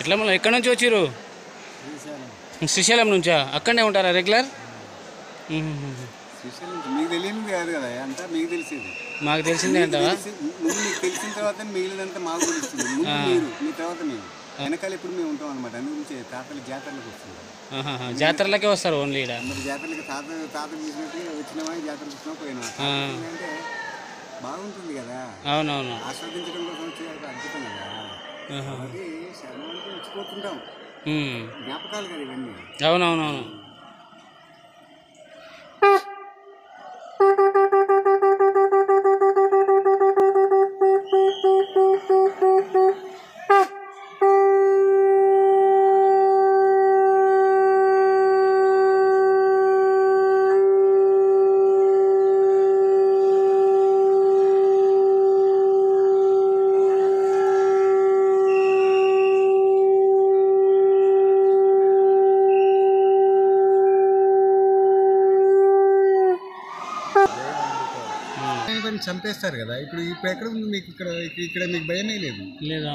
ఎట్లా మళ్ళీ ఎక్కడి నుంచి వచ్చారు? శ్రీశైలం నుంచా? అక్కడనే ఉంటారా రెగ్యులర్? మీకు తెలియదు కాదు కదా, అంతా మీకు తెలిసేది. మాకు తెలిసిందే అంటావా? ముందు మీకు తెలిసిన తర్వాత మిగిలినంతా మాకు తెలుస్తుంది. ముందు మీరు, మీ తర్వాత మేము, వెనకాల ఇప్పుడు మేము ఉంటాం అనమాట. అందుగురించి తాతలు జాతరలకు వస్తుంటారు. జాతరలకే వస్తారు ఓన్లీ ఇక్కడ. మరి జాతరలకి తాత చూసినట్టు వచ్చినామా, జాతరకు వచ్చినా పోయినా. అంటే బాగుంటుంది కదా, అవునవును, ఆస్వాదించడం కోసం వచ్చే అద్భుతం కదా. అది శరణానికి వచ్చిపోతుంటాం, జ్ఞాపకాలు కదా ఇవన్నీ. అవునవునవును. చంపేస్తారు కదా. ఇప్పుడు ఎక్కడ ఉంది మీకు? ఇక్కడ మీకు భయమే లేదు. లేదా?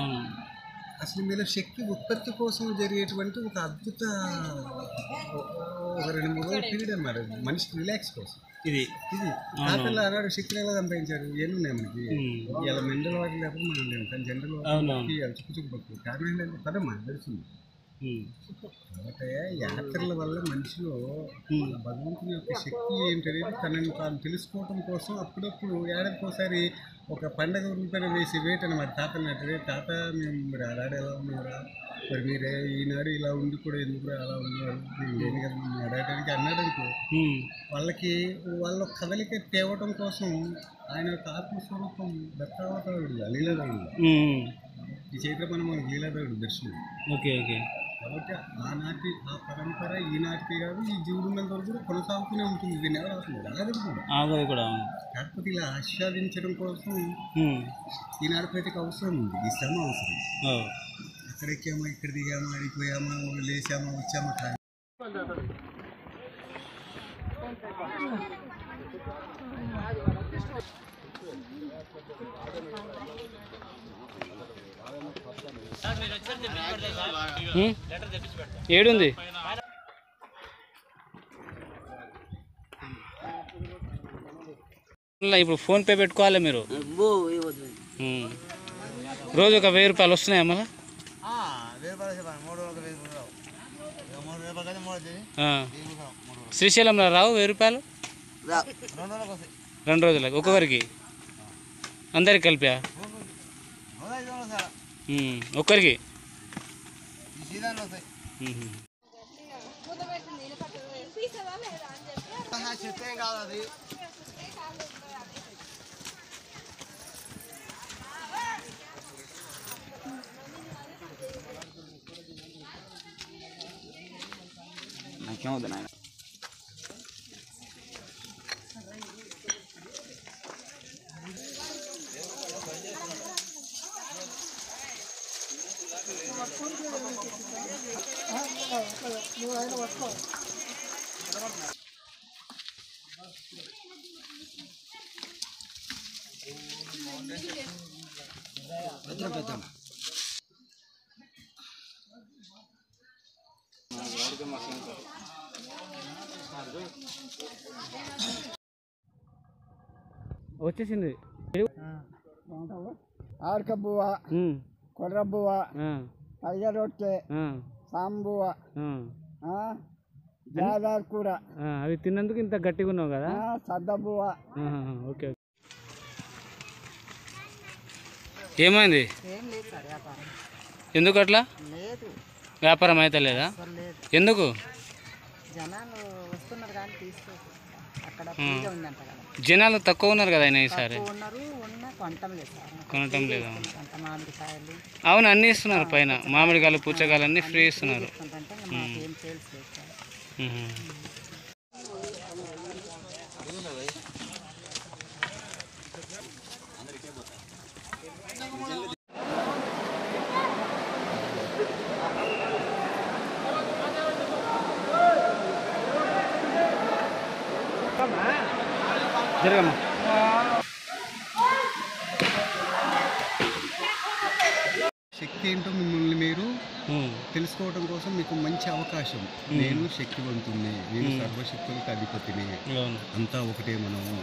అసలు మీలో శక్తి ఉత్పత్తి కోసం జరిగేటువంటి ఒక అద్భుత ఒక 2-3 రోజుల పీరియడ్ అన్నమాట, మనిషికి రిలాక్స్ కోసం. ఇది తాతలు ఆనాడు శక్తిని ఎలా సంపాదించారు? ఏమి ఉన్నాయి మనకి ఇలా మినరల్ వాటర్ లేకపోతే మనం లేము. కానీ జనరల్ వాటర్ చుక్కుచుక్కుపోతుంది. కారణం ఏంటంటే పదమ్మా నడుస్తుంది. కాబట్టి యాత్రల వల్ల మనిషిలో భగవంతుని యొక్క శక్తి ఏంటనేది తనని తాను తెలుసుకోవటం కోసం అప్పుడప్పుడు ఏడాదికోసారి ఒక పండగ రూపాయలు వేసి వేట్ అనమాట. తాతలు నట్టే తాత మేము మరి ఆడాడు ఎలా ఉన్నారా, మరి మీరే ఈనాడు ఇలా ఉండి కూడా ఎందుకు అలా ఉన్నారు, మేము లేని కదా మేము ఆడటానికి అన్నాడనుకో, వాళ్ళకి వాళ్ళ కదలిక తేవటం కోసం ఆయన యొక్క ఆత్మస్వరూపం దత్తావతారుడు లీలాదేవుడు. ఈ చైత్రపణ మనకు లీలాదేవుడు దర్శనం. Okay okay. కాబట్టి ఆనాటి ఆ పరంపర ఈనాటికి కాదు, ఈ జీవుడు ఉన్నంత వరకు కూడా కొనసాగుతూనే ఉంటుంది. దీన్ని ఎవరు అవసరం ఆగదు కూడా. కాకపోతే ఇలా ఆస్వాదించడం కోసం ఈనాడు ప్రతికి అవసరం ఉంది, ఈ శ్రమ అవసరం. అక్కడ ఎక్కామా, ఇక్కడ దిగామా, అడిగిపోయామా, లేచామా, వచ్చామా. ఏడుంది? ఇప్పుడు ఫోన్పే పెట్టుకోవాలి మీరు. రోజు ఒక 1000 రూపాయలు వస్తున్నాయా మళ్ళా? శ్రీశైలంలో రావు 1000 రూపాయలు? 2 రోజులకు ఒక్కొక్కరికి? అందరికి కలిపా? ఒక్కరికి? నాకేమవుతుంది నాయన. వచ్చేసింది. ఆడక బువ్వ, కొర్ర బువ్వ, పైగ రొట్టె, సాంబువ్వ, జాదార్ కూర. అవి తిన్నందుకు ఇంత గట్టిగా ఉన్నావు కదా. సద్ద బువ్వ. ఓకే. ఏమైంది? ఏం లేదు సార్ వ్యాపారం. ఎందుకు అట్లా? లేదు వ్యాపారం అయితే లేదా? ఎందుకు? జనాలు వస్తున్నారు కానీ తీసుకో అక్కడ ఫ్రీగా ఉందంట కదా. జనాలు తక్కువ ఉన్నారు కదా ఆయన ఈసారి. ఉన్నారు కొనటం లేదు సార్. కొనటం లేదా? మామిడికాయలు అవును అన్నీ ఇస్తున్నారు పైన. మామిడికాయలు పుచ్చకాయలు అన్నీ ఫ్రీ ఇస్తున్నారు. మాకేం సేల్స్ లేదు సార్. జరగమ్మా. శక్తి ఏంటో మిమ్మల్ని మీరు తెలుసుకోవడం కోసం మీకు మంచి అవకాశం. నేను శక్తివంతుణ్ణి, నేను సర్వశక్తులకు అధిపతిని, అంతా ఒకటే మనము.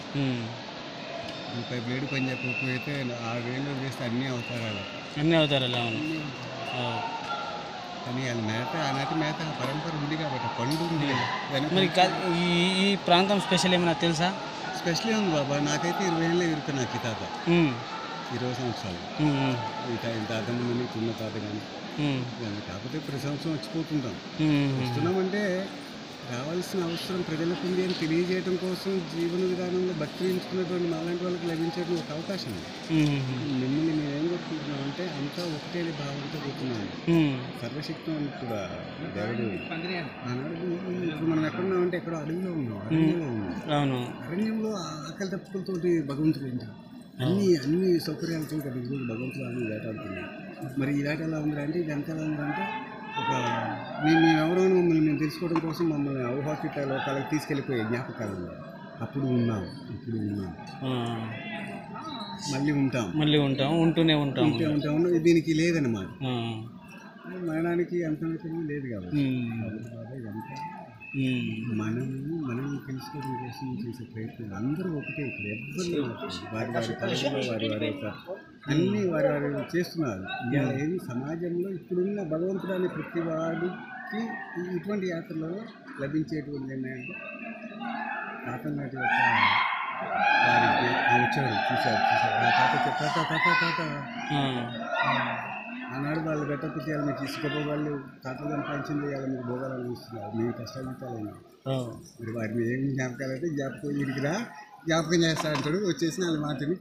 ఇంకా బ్లేడు పని చెప్పకపోతే 6 ఏళ్ళు చేస్తే అన్ని అవతారాలు. కానీ వాళ్ళ మేత ఆనాటి మేత పరంపర ఉంది కాబట్టి పండు ఉంది కదా. ఈ ప్రాంతం స్పెషల్ ఏమైనా తెలుసా? స్పెషల్ ఉంది బాబా. నాకైతే 20 ఏళ్ళే ఇరుకు నాకు ఈ తాత. 20 సంవత్సరాలు. ఇంత అర్థం ముందు చిన్న తాత కానీ కాకపోతే ప్రతి సంవత్సరం వచ్చిపోతుంటాం. వస్తున్నామంటే రావాల్సిన అవసరం ప్రజలకు ఉంది అని తెలియజేయడం కోసం జీవన విధానంలో భక్తి ఎంచుకున్నటువంటి మాలాంటి వాళ్ళకి లభించేటువంటి ఒక అవకాశం. మిమ్మల్ని మేమేం కోరుకుంటున్నాం అంటే అంతా ఒకటే భావంతో పోతున్నాము. సర్వశక్తివంతుడా దేవుడు. ఇప్పుడు మనం ఎక్కడున్నామంటే ఎక్కడో అడవిలో ఉన్నాం. అరణ్యంలో ఆకలి తప్పులతోటి భగవంతుడు ఏంటాం. అన్ని సౌకర్యాలతో ఈరోజు భగవంతుడు అన్ని వేటాడుతున్నాం. మరి ఈ వేట ఎలా ఉందంటే ఇది ఎంత ఎలా ఉందంటే ఒక మేమెవరో మమ్మల్ని మేము తెలుసుకోవడం కోసం మమ్మల్ని ఔహాసిక లోకాలకు తీసుకెళ్ళిపోయే జ్ఞాపకాలు. అప్పుడు ఉన్నాం, ఇప్పుడు ఉన్నాం, మళ్ళీ ఉంటాం, ఉంటూనే ఉంటాం. దీనికి లేదన్నమాట. మరణానికి అంత లేదు కాబట్టి మనం తెలుసుకోవడం కోసం చేసే ప్రయత్నం అందరూ ఒకటే. ఇక్కడ ఎవ్వరు వారి తరగతిలో వారి యొక్క అన్నీ వారి చేస్తున్నారు. ఏది సమాజంలో ఇప్పుడున్న భగవంతుడు అనే ప్రతి వాడికి ఇటువంటి యాత్రలలో లభించేటువంటి ఏంటంటే తాతనాటి యొక్క వారికి వచ్చాడు చూశారు తాత ఆనాడు వాళ్ళు గట్టపుట్టి వాళ్ళు మీకు ఇసుకపో వాళ్ళు తాతలు సంపాదించింది వాళ్ళు మీకు భోగాలను ఇస్తున్నారు. మీ కష్టాలు మరి వారిని ఏం జ్ఞాపకాలు అయితే జ్ఞాపకం చేస్తా అంటాడు. వచ్చేసిన వాళ్ళ మాటని